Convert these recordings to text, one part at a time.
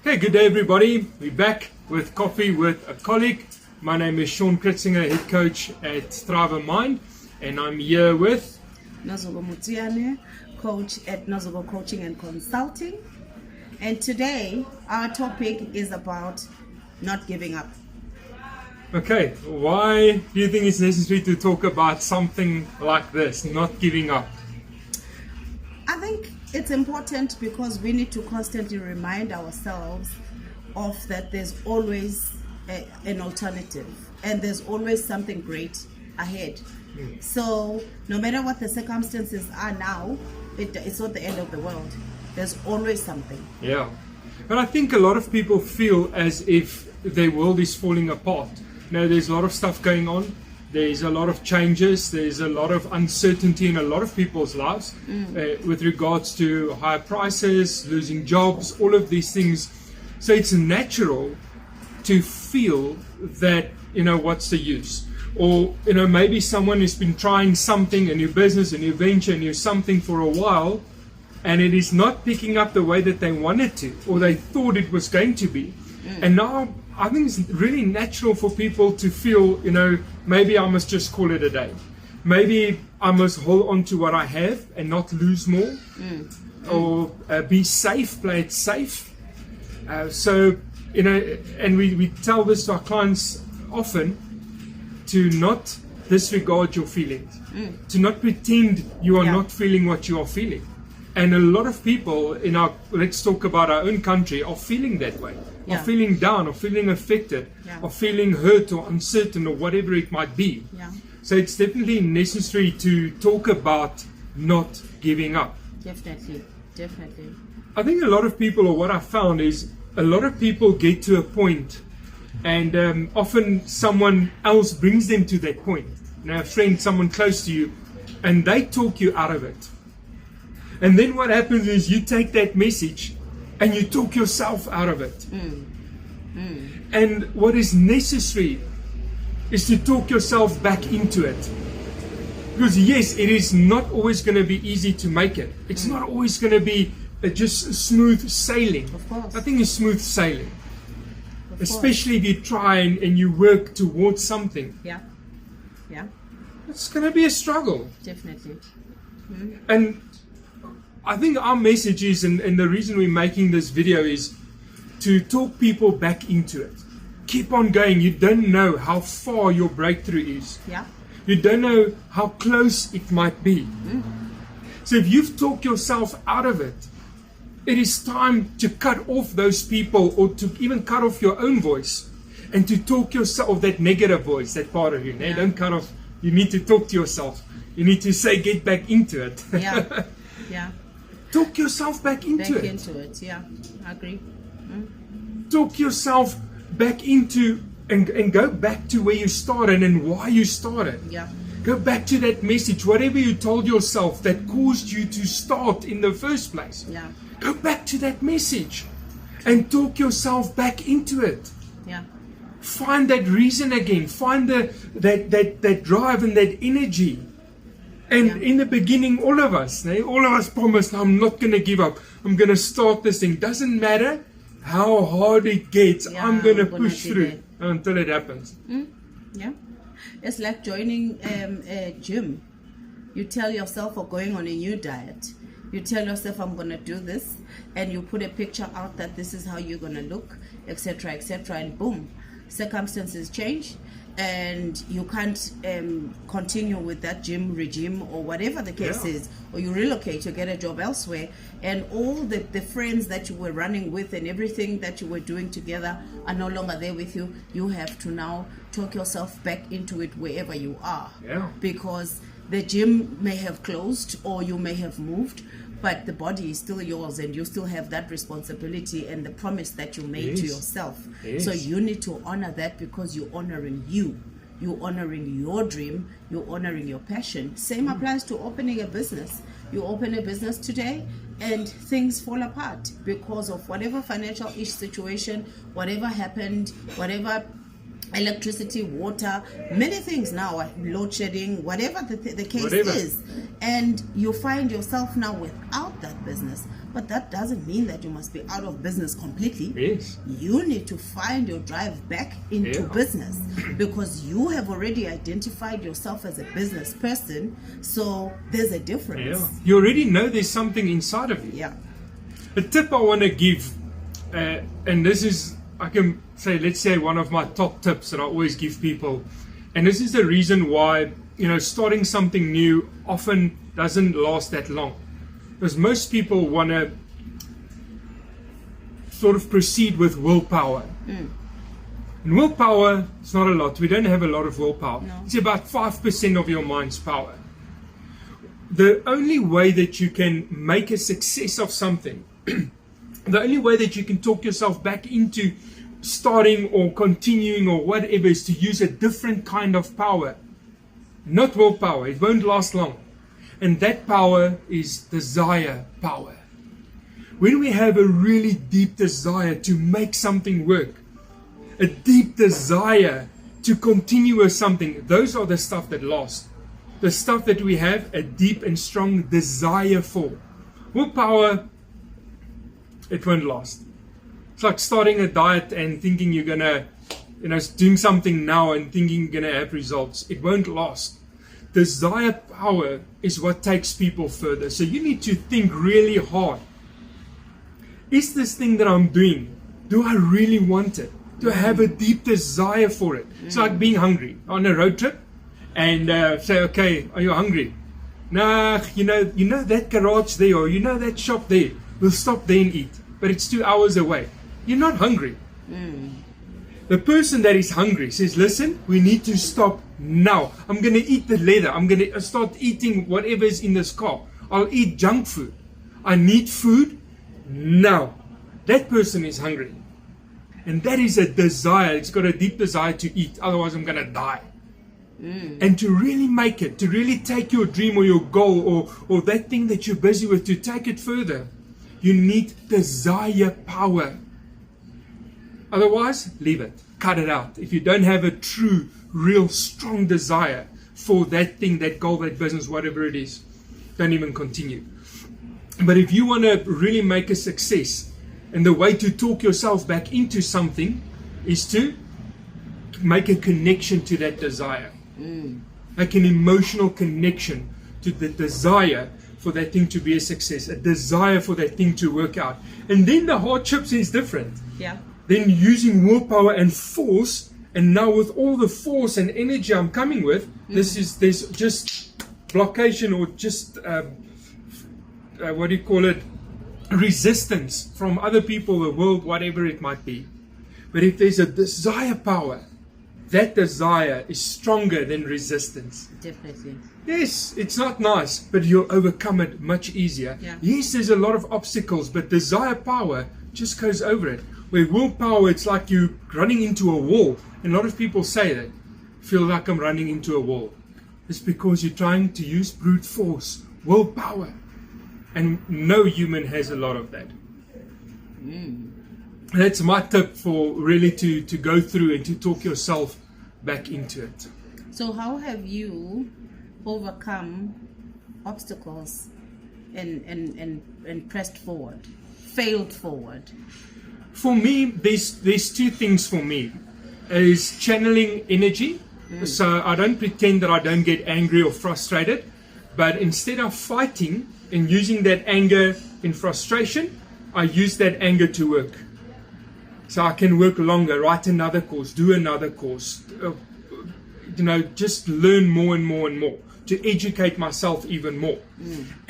Okay, good day everybody. We're back with Coffee with a Colleague. My name is Sean Kritzinger, head coach at Thrive Mind, and I'm here with Nozogo Mutiane, coach at Nozogo Coaching and Consulting. And today our topic is about not giving up. Okay, why do you think it's necessary to talk about something like this, not giving up? I think it's important because we need to constantly remind ourselves of that there's always an alternative and there's always something great ahead. So no matter what the circumstances are now, it's not the end of the world. There's always something. Yeah. And I think a lot of people feel as if their world is falling apart. Now there's a lot of stuff going on. There's a lot of changes. There's a lot of uncertainty in a lot of people's lives with regards to higher prices, losing jobs, all of these things. So it's natural to feel that, what's the use? Or, maybe someone has been trying something, a new business, a new venture, a new something for a while, and it is not picking up the way that they wanted to, or they thought it was going to be. And now I think it's really natural for people to feel, maybe I must just call it a day. Maybe I must hold on to what I have and not lose more. Or be safe, play it safe. And we tell this to our clients often, to not disregard your feelings. To not pretend you are not feeling what you are feeling. And a lot of people in let's talk about our own country, are feeling that way. Are feeling down, or feeling affected, or feeling hurt or uncertain, or whatever it might be. So it's definitely necessary to talk about not giving up. Definitely. I think a lot of people, or what I found is, a lot of people get to a point, and often someone else brings them to that point. A friend, someone close to you, and they talk you out of it. And then what happens is you take that message and you talk yourself out of it. And what is necessary is to talk yourself back into it. Because yes, it is not always going to be easy to make it. It's not always going to be just smooth sailing. Of course. Nothing is smooth sailing. Especially if you try and you work towards something. Yeah. It's going to be a struggle. Definitely. And I think our message is, and the reason we're making this video is to talk people back into it. Keep on going. You don't know how far your breakthrough is. Yeah. You don't know how close it might be. So if you've talked yourself out of it, it is time to cut off those people, or to even cut off your own voice, and to talk yourself, that negative voice, that part of you. Yeah. Don't cut off. You need to talk to yourself. You need to say, get back into it. Yeah. Talk yourself back into it. Yeah, I agree. Talk yourself back into, and go back to where you started and why you started. Yeah. Go back to that message, whatever you told yourself that caused you to start in the first place. Yeah. Go back to that message and talk yourself back into it. Yeah. Find that reason again. Find that drive and that energy. And in the beginning, all of us promised, I'm not going to give up. I'm going to start this thing. Doesn't matter how hard it gets. I'm going to push through until it happens. Yeah. It's like joining a gym. You tell yourself, or going on a new diet. You tell yourself, I'm going to do this. And you put a picture out that this is how you're going to look, etc., etc. And boom, circumstances change. And you can't continue with that gym regime, or whatever the case is, or you relocate, you get a job elsewhere, and all the friends that you were running with and everything that you were doing together are no longer there with you. You have to now talk yourself back into it wherever you are, because the gym may have closed or you may have moved, but the body is still yours, and you still have that responsibility and the promise that you made to yourself. So you need to honor that, because you're honoring you. You're honoring your dream. You're honoring your passion. Same applies to opening a business. You open a business today and things fall apart because of whatever financial situation, whatever happened, whatever electricity, water, many things now, load shedding, whatever the case is, and you find yourself now without that of business, but that doesn't mean that you must be out of business completely. Yes. You need to find your drive back into Yeah. business, because you have already identified yourself as a business person, so there's a difference. Yeah. You already know there's something inside of you. Yeah. A tip I want to give, and this is, I can say, let's say one of my top tips that I always give people, and this is the reason why, starting something new often doesn't last that long. Because most people want to sort of proceed with willpower. And willpower is not a lot. We don't have a lot of willpower. No. It's about 5% of your mind's power. The only way that you can make a success of something, the only way that you can talk yourself back into starting or continuing or whatever, is to use a different kind of power. Not willpower. It won't last long. And that power is desire power. When we have a really deep desire to make something work, a deep desire to continue with something, those are the stuff that lasts. The stuff that we have a deep and strong desire for. Willpower, it won't last. It's like starting a diet and thinking you're gonna, doing something now and thinking you're gonna have results. It won't last. Desire power is what takes people further. So you need to think really hard. Is this thing that I'm doing, do I really want it? Do I have a deep desire for it? It's like being hungry on a road trip and say, okay, are you hungry? Nah, you know that garage there, or that shop there. We'll stop there and eat. But it's 2 hours away. You're not hungry. The person that is hungry says, listen, we need to stop now. I'm going to eat the leather. I'm going to start eating whatever is in this car. I'll eat junk food. I need food now. That person is hungry. And that is a desire. It's got a deep desire to eat. Otherwise, I'm going to die. And to really make it, to really take your dream or your goal or that thing that you're busy with, to take it further, you need desire power. Otherwise, leave it. Cut it out. If you don't have a true, real, strong desire for that thing, that goal, that business, whatever it is, don't even continue. But if you want to really make a success, and the way to talk yourself back into something is to make a connection to that desire. Make an emotional connection to the desire for that thing to be a success, a desire for that thing to work out. And then the hardships is different. Yeah. Then using willpower and force, and now with all the force and energy I'm coming with, there's just blockation or just resistance from other people, the world, whatever it might be. But if there's a desire power, that desire is stronger than resistance. Definitely. Yes, it's not nice, but you'll overcome it much easier. Yeah. Yes, there's a lot of obstacles, but desire power just goes over it. Where willpower, it's like you running into a wall. And a lot of people say that, feel like I'm running into a wall. It's because you're trying to use brute force, willpower. And no human has a lot of that. That's my tip for really to go through and to talk yourself back into it. So how have you overcome obstacles and pressed forward, failed forward? For me, there's two things for me. Is channeling energy. So I don't pretend that I don't get angry or frustrated, but instead of fighting and using that anger in frustration, I use that anger to work. So I can work longer, write another course, do another course, just learn more and more and more, to educate myself even more.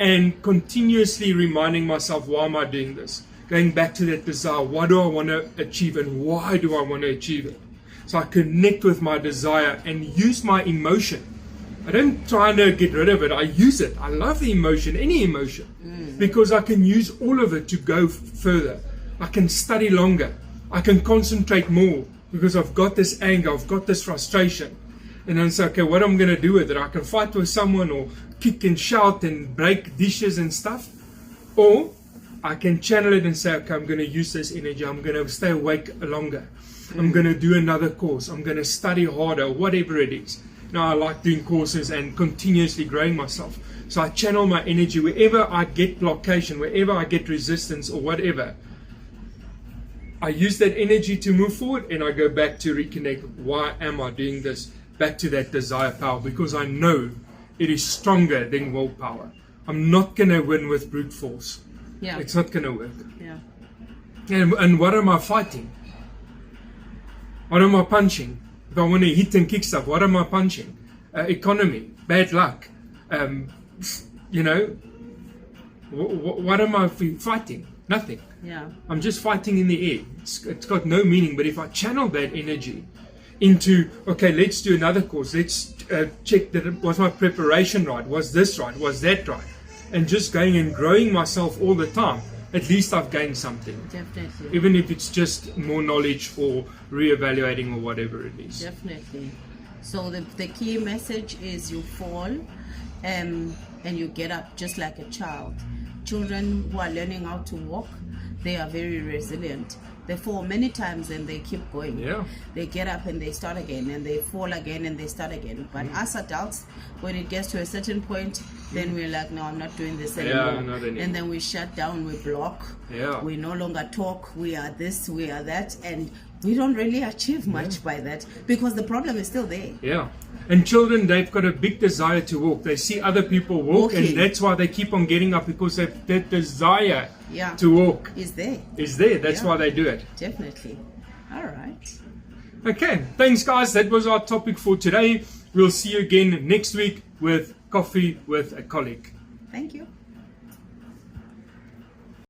And continuously reminding myself, why am I doing this? Going back to that desire, what do I want to achieve and why do I want to achieve it? So I connect with my desire and use my emotion. I don't try to get rid of it, I use it. I love the emotion, any emotion, because I can use all of it to go further. I can study longer. I can concentrate more because I've got this anger, I've got this frustration. And then say, okay, what am I going to do with it? I can fight with someone or kick and shout and break dishes and stuff. Or I can channel it and say, okay, I'm going to use this energy. I'm going to stay awake longer. I'm going to do another course. I'm going to study harder, whatever it is. Now, I like doing courses and continuously growing myself. So I channel my energy wherever I get blockation, wherever I get resistance or whatever. I use that energy to move forward, and I go back to reconnect. Why am I doing this? Back to that desire power, because I know it is stronger than willpower. I'm not going to win with brute force. Yeah. It's not going to work. Yeah. And what am I fighting? What am I punching? If I want to hit and kick stuff, what am I punching? Economy, bad luck. You know, what am I fighting? Nothing. Yeah. I'm just fighting in the air. It's got no meaning. But if I channel that energy into, okay, let's do another course. Let's check that was my preparation right? Was this right? Was that right? And just going and growing myself all the time. At least I've gained something. Definitely. Even if it's just more knowledge or reevaluating or whatever it is. Definitely. So the key message is you fall and you get up just like a child. Children who are learning how to walk, they are very resilient. They fall many times and they keep going. Yeah. They get up and they start again, and they fall again and they start again. But us adults, when it gets to a certain point, then we're like, no, I'm not doing this anymore. Yeah, not anymore. And then we shut down, we block. Yeah. We no longer talk. We are this, we are that, and we don't really achieve much by that, because the problem is still there. Yeah. And children, they've got a big desire to walk. They see other people walk, Walking. and that's why they keep on getting up, because that desire Yeah. to walk Is there. is there. That's Yeah. why they do it. Definitely. All right. Okay. Thanks, guys. That was our topic for today. We'll see you again next week with Coffee with a Colleague. Thank you.